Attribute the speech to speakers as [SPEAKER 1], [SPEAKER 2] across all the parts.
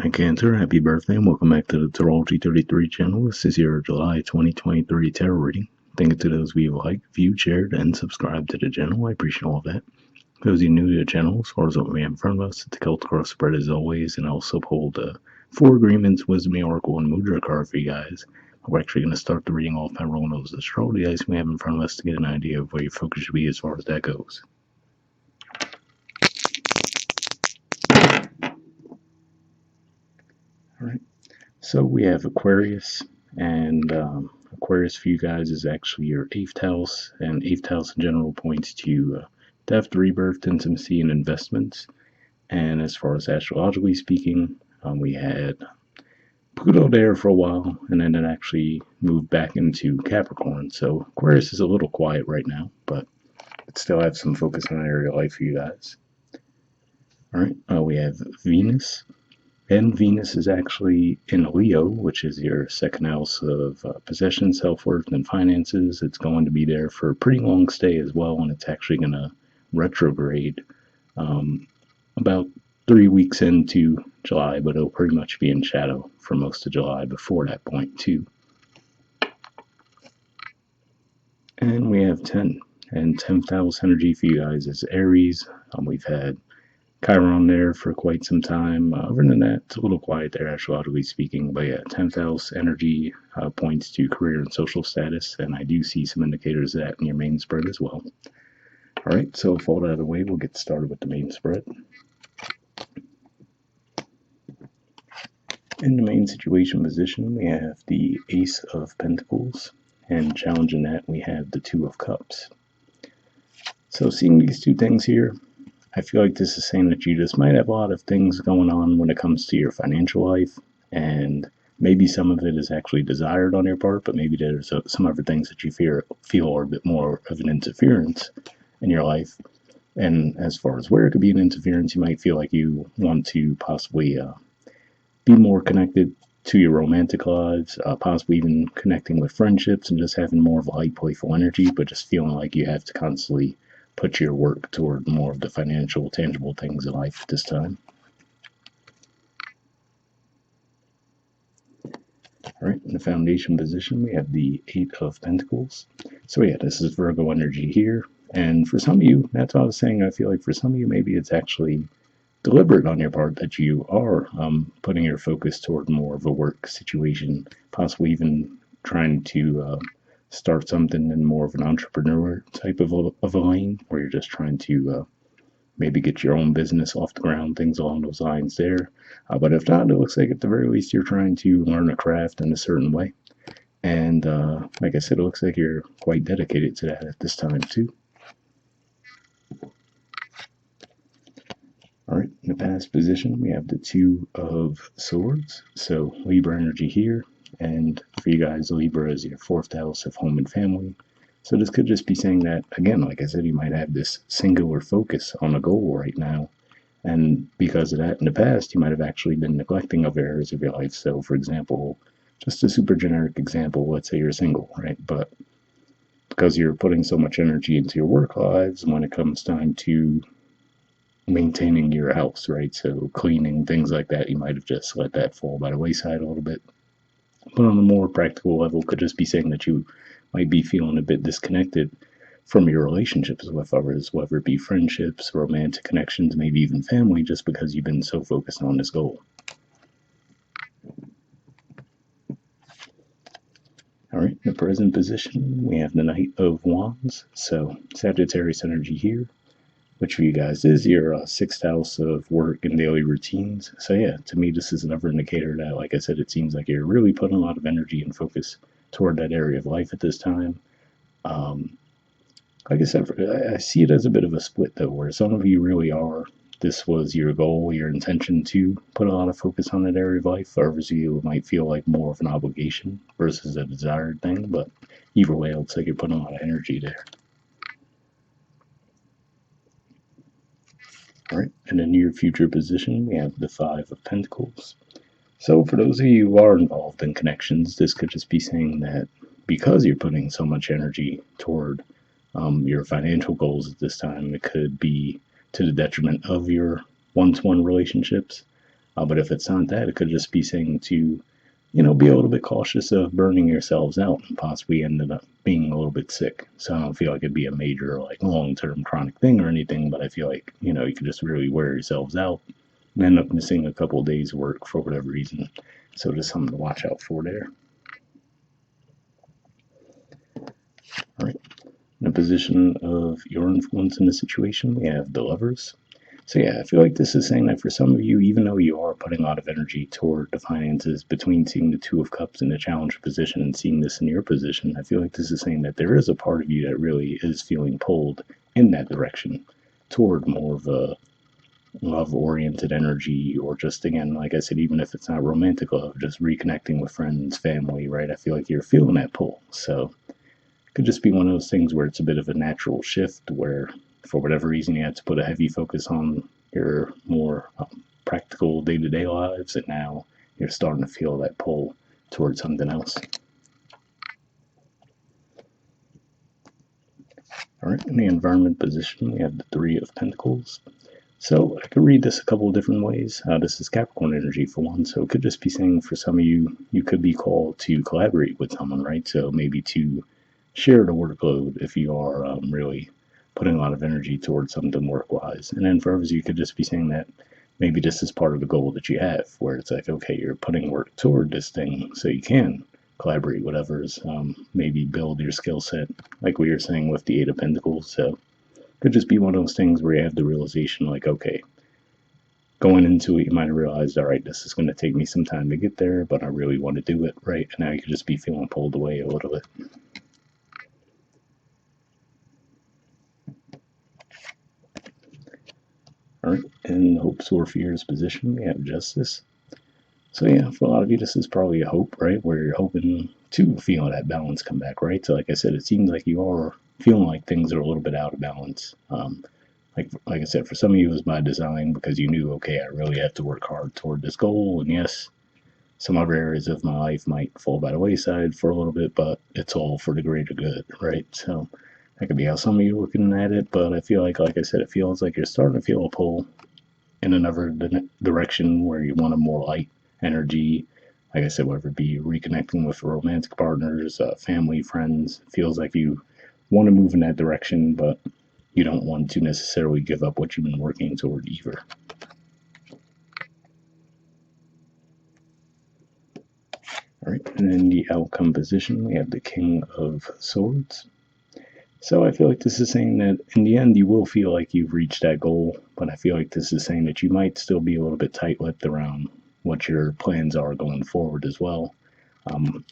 [SPEAKER 1] Hi Cancer, happy birthday and welcome back to the Astrology 33 channel. This is your July 2023 tarot reading. Thank you to those of you who liked, viewed, shared, and subscribed to the channel. I appreciate all of that. For those of you new to the channel, as far as what we have in front of us, the Celtic Cross spread as always, and I also pulled 4 agreements, wisdom, oracle, and Mudra card for you guys. We're actually going to start the reading off by rolling those astrology dice we have in front of us to get an idea of where your focus should be as far as that goes. Alright, so we have Aquarius, and Aquarius for you guys is actually your 8th house, and 8th house in general points to death, rebirth, intimacy, and investments. And as far as astrologically speaking, we had Pluto there for a while, and then it actually moved back into Capricorn. So Aquarius is a little quiet right now, but it still have some focus on area of life for you guys. Alright, we have Venus. And Venus is actually in Leo, which is your 2nd house of possession, self-worth, and finances. It's going to be there for a pretty long stay as well, and it's actually going to retrograde about 3 weeks into July, but it'll pretty much be in shadow for most of July before that point too. And we have 10, and 10th house energy for you guys is Aries. We've had Chiron there for quite some time. Other than that, it's a little quiet there, astrologically speaking. But yeah, 10th house energy points to career and social status, and I do see some indicators of that in your main spread as well. All right, so with all that out of the way, we'll get started with the main spread. In the main situation position, we have the Ace of Pentacles, and challenging that, we have the Two of Cups. So seeing these two things here, I feel like this is saying that you just might have a lot of things going on when it comes to your financial life, and maybe some of it is actually desired on your part, but maybe there's some other things that you feel are a bit more of an interference in your life. And as far as where it could be an interference, you might feel like you want to possibly be more connected to your romantic lives, possibly even connecting with friendships and just having more of a light, playful energy, but just feeling like you have to constantly put your work toward more of the financial, tangible things in life at this time. All right, in the foundation position, we have the 8 of Pentacles. So yeah, this is Virgo energy here. And for some of you, that's what I was saying, I feel like for some of you, maybe it's actually deliberate on your part that you are putting your focus toward more of a work situation, possibly even trying to start something in more of an entrepreneur type of a lane, where you're just trying to maybe get your own business off the ground, things along those lines there. But if not, it looks like at the very least you're trying to learn a craft in a certain way. And like I said, it looks like you're quite dedicated to that at this time too. Alright, in the past position, we have the 2 of Swords, so Libra energy here, and for you guys, Libra is your 4th house of home and family. So this could just be saying that, again, like I said, you might have this singular focus on a goal right now, and because of that in the past, you might have actually been neglecting other areas of your life. So, for example, just a super generic example, let's say you're single, right? But because you're putting so much energy into your work lives, when it comes time to maintaining your house, right? So cleaning, things like that, you might have just let that fall by the wayside a little bit. But on a more practical level, could just be saying that you might be feeling a bit disconnected from your relationships with others, whether it be friendships, romantic connections, maybe even family, just because you've been so focused on this goal. All right, in the present position, we have the Knight of Wands. So Sagittarius energy here, which for you guys is your 6th house of work and daily routines. So yeah, to me, this is another indicator that, like I said, it seems like you're really putting a lot of energy and focus toward that area of life at this time. Like I said, I see it as a bit of a split though, where some of you really are, this was your goal, your intention to put a lot of focus on that area of life. Others of you might feel like more of an obligation versus a desired thing, but either way, it looks like you're putting a lot of energy there. All right, in the near future position, we have the 5 of Pentacles. So for those of you who are involved in connections, this could just be saying that because you're putting so much energy toward your financial goals at this time, it could be to the detriment of your one-to-one relationships. But if it's not that, it could just be saying to, be a little bit cautious of burning yourselves out and possibly ended up being a little bit sick. So I don't feel like it'd be a major, like, long-term chronic thing or anything, but I feel like, you could just really wear yourselves out and end up missing a couple of days' work for whatever reason. So just something to watch out for there. All right. In a position of your influence in the situation, we have the Lovers. So yeah, I feel like this is saying that for some of you, even though you are putting a lot of energy toward the finances, between seeing the Two of Cups in the challenge position and seeing this in your position, I feel like this is saying that there is a part of you that really is feeling pulled in that direction toward more of a love-oriented energy, or just, again, like I said, even if it's not romantic love, just reconnecting with friends, family, right? I feel like you're feeling that pull. So it could just be one of those things where it's a bit of a natural shift where, for whatever reason, you had to put a heavy focus on your more practical day-to-day lives, and now you're starting to feel that pull towards something else. All right, in the environment position, we have the Three of Pentacles. So I could read this a couple of different ways. This is Capricorn energy for one, so it could just be saying for some of you, you could be called to collaborate with someone, right? So maybe to share the workload if you are really putting a lot of energy towards something work-wise. And then for others, you could just be saying that maybe this is part of the goal that you have, where it's like, okay, you're putting work toward this thing so you can collaborate with others, maybe build your skill set, like we were saying with the Eight of Pentacles. So could just be one of those things where you have the realization, like, okay, going into it, you might have realized, all right, this is going to take me some time to get there, but I really want to do it, right? And now you could just be feeling pulled away a little bit. All right, in hopes or fears position, we have Justice. So yeah, for a lot of you, this is probably a hope, right? Where you're hoping to feel that balance come back, right? So like I said, it seems like you are feeling like things are a little bit out of balance. Like I said, for some of you, it was by design because you knew, okay, I really have to work hard toward this goal. And yes, some other areas of my life might fall by the wayside for a little bit, but it's all for the greater good, right? So that could be how some of you are looking at it. But I feel like I said, it feels like you're starting to feel a pull in another direction where you want a more light energy. Like I said, whether it be reconnecting with romantic partners, family, friends, it feels like you want to move in that direction, but you don't want to necessarily give up what you've been working toward either. All right, and in the outcome position, we have the King of Swords. So I feel like this is saying that in the end, you will feel like you've reached that goal, but I feel like this is saying that you might still be a little bit tight-lipped around what your plans are going forward as well.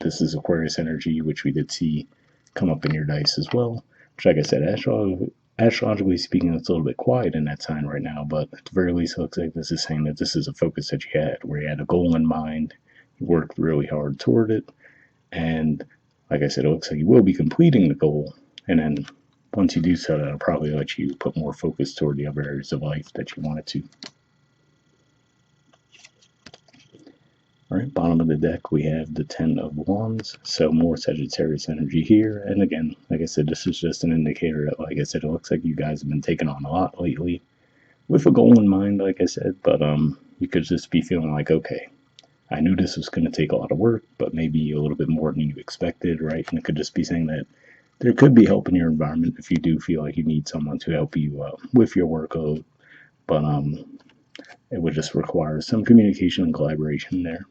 [SPEAKER 1] This is Aquarius energy, which we did see come up in your dice as well. Which, like I said, astrologically speaking, it's a little bit quiet in that sign right now, but at the very least, it looks like this is saying that this is a focus that you had, where you had a goal in mind, you worked really hard toward it, and like I said, it looks like you will be completing the goal, and then once you do so, that'll probably let you put more focus toward the other areas of life that you wanted to. All right, bottom of the deck, we have the Ten of Wands, so more Sagittarius energy here. And again, like I said, this is just an indicator that, like I said, it looks like you guys have been taking on a lot lately with a goal in mind, like I said, but you could just be feeling like, okay, I knew this was going to take a lot of work, but maybe a little bit more than you expected, right? And it could just be saying that there could be help in your environment if you do feel like you need someone to help you with your workload, but it would just require some communication and collaboration there.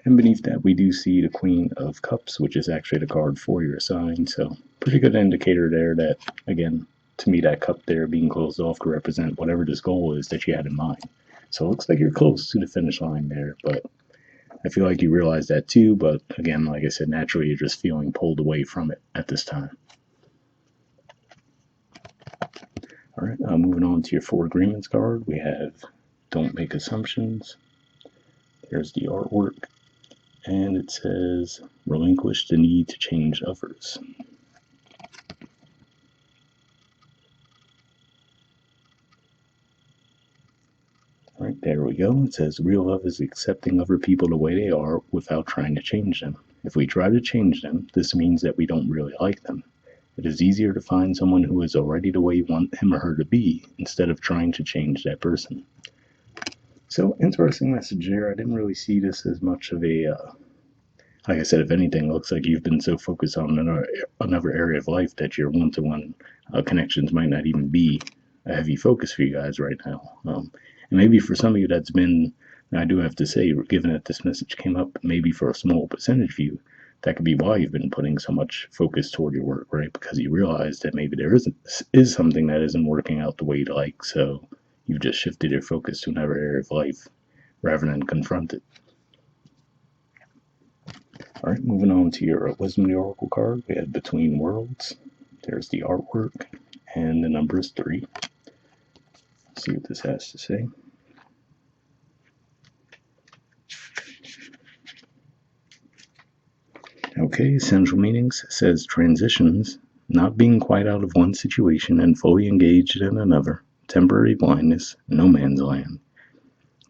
[SPEAKER 1] And beneath that, we do see the Queen of Cups, which is actually the card for your sign. So pretty good indicator there that, again, to me, that cup there being closed off could represent whatever this goal is that you had in mind. So it looks like you're close to the finish line there, but I feel like you realize that too. But again, like I said, naturally, you're just feeling pulled away from it at this time. All right, moving on to your Four Agreements card, we have Don't Make Assumptions. There's the artwork. And it says, relinquish the need to change others. Right, there we go. It says, real love is accepting other people the way they are without trying to change them. If we try to change them, this means that we don't really like them. It is easier to find someone who is already the way you want him or her to be instead of trying to change that person. So, interesting message there. I didn't really see this as much of a, like I said, if anything, it looks like you've been so focused on another area of life that your one to one connections might not even be a heavy focus for you guys right now. And maybe for some of you that's been, I do have to say, given that this message came up, maybe for a small percentage of you, that could be why you've been putting so much focus toward your work, right? Because you realize that maybe there is something that isn't working out the way you'd like, so you've just shifted your focus to another area of life rather than confront it. All right, moving on to your Wisdom of the Oracle card. We have Between Worlds. There's the artwork, and the number is 3. Let's see what this has to say. Okay, essential meanings says transitions, not being quite out of one situation and fully engaged in another, temporary blindness, no man's land.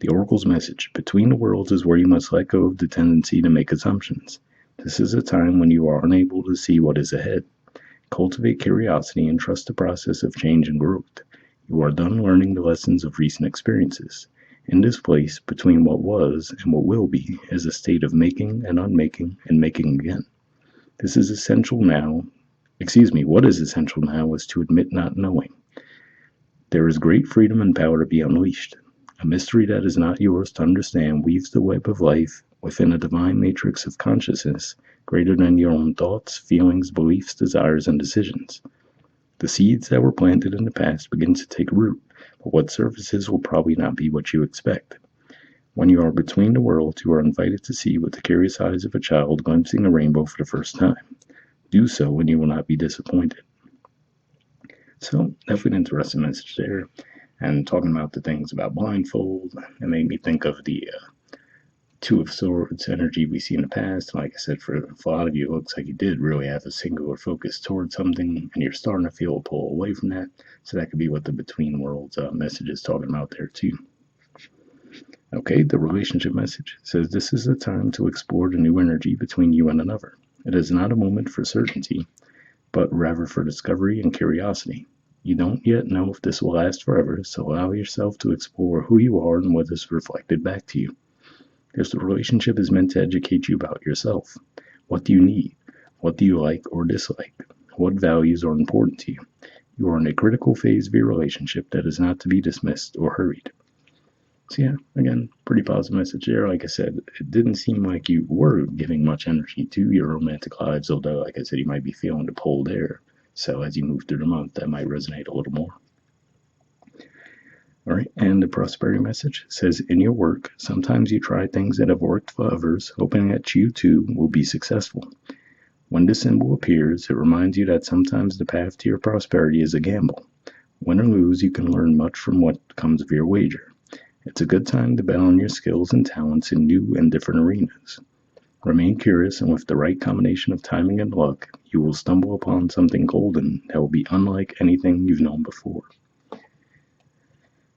[SPEAKER 1] The Oracle's message, between the worlds, is where you must let go of the tendency to make assumptions. This is a time when you are unable to see what is ahead. Cultivate curiosity and trust the process of change and growth. You are done learning the lessons of recent experiences. In this place, between what was and what will be, is a state of making and unmaking and making again. This is essential now. What is essential now is to admit not knowing. There is great freedom and power to be unleashed. A mystery that is not yours to understand weaves the web of life within a divine matrix of consciousness greater than your own thoughts, feelings, beliefs, desires, and decisions. The seeds that were planted in the past begin to take root, but what surfaces will probably not be what you expect. When you are between the worlds, you are invited to see with the curious eyes of a child glimpsing a rainbow for the first time. Do so and you will not be disappointed. So, definitely an interesting message there. And talking about the things about blindfold, it made me think of the Two of Swords energy we see in the past. Like I said, for a lot of you, it looks like you did really have a singular focus towards something, and you're starting to feel a pull away from that. So that could be what the Between Worlds message is talking about there too. Okay, the relationship message says this is a time to explore the new energy between you and another. It is not a moment for certainty, but rather for discovery and curiosity. You don't yet know if this will last forever, so allow yourself to explore who you are and what is reflected back to you. This relationship is meant to educate you about yourself. What do you need? What do you like or dislike? What values are important to you? You are in a critical phase of your relationship that is not to be dismissed or hurried. So yeah, again, pretty positive message there. Like I said, it didn't seem like you were giving much energy to your romantic lives, although, like I said, you might be feeling the pull there. So as you move through the month, that might resonate a little more. All right, and the prosperity message says, in your work, sometimes you try things that have worked for others, hoping that you too will be successful. When this symbol appears, it reminds you that sometimes the path to your prosperity is a gamble. Win or lose, you can learn much from what comes of your wager. It's a good time to bet on your skills and talents in new and different arenas. Remain curious, and with the right combination of timing and luck, you will stumble upon something golden that will be unlike anything you've known before.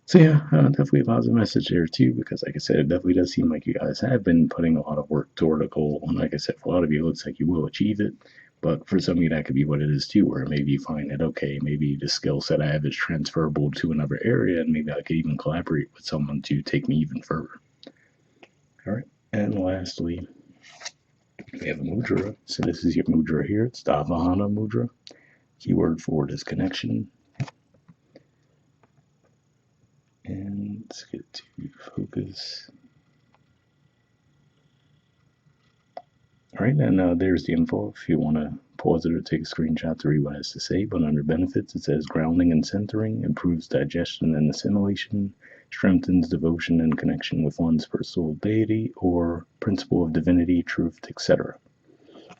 [SPEAKER 1] So yeah, definitely a positive message there too, because like I said, it definitely does seem like you guys have been putting a lot of work toward a goal. And like I said, for a lot of you, it looks like you will achieve it. But for some of you, that could be what it is too, where maybe you find that, okay, maybe the skill set I have is transferable to another area, and maybe I could even collaborate with someone to take me even further. All right, and lastly, we have a Mudra. So this is your Mudra here. It's the Avahana Mudra. Keyword for it is connection. And let's get to focus. All right, and there's the info if you want to pause it or take a screenshot to read what it has to say. But under benefits, it says grounding and centering, improves digestion and assimilation, strengthens devotion and connection with one's personal deity or principle of divinity, truth, etc.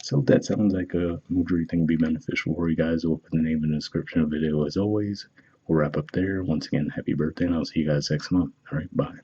[SPEAKER 1] So that sounds like a Mudra thing would be beneficial for you guys. We'll put the name in the description of the video as always. We'll wrap up there. Once again, happy birthday, and I'll see you guys next month. All right, bye.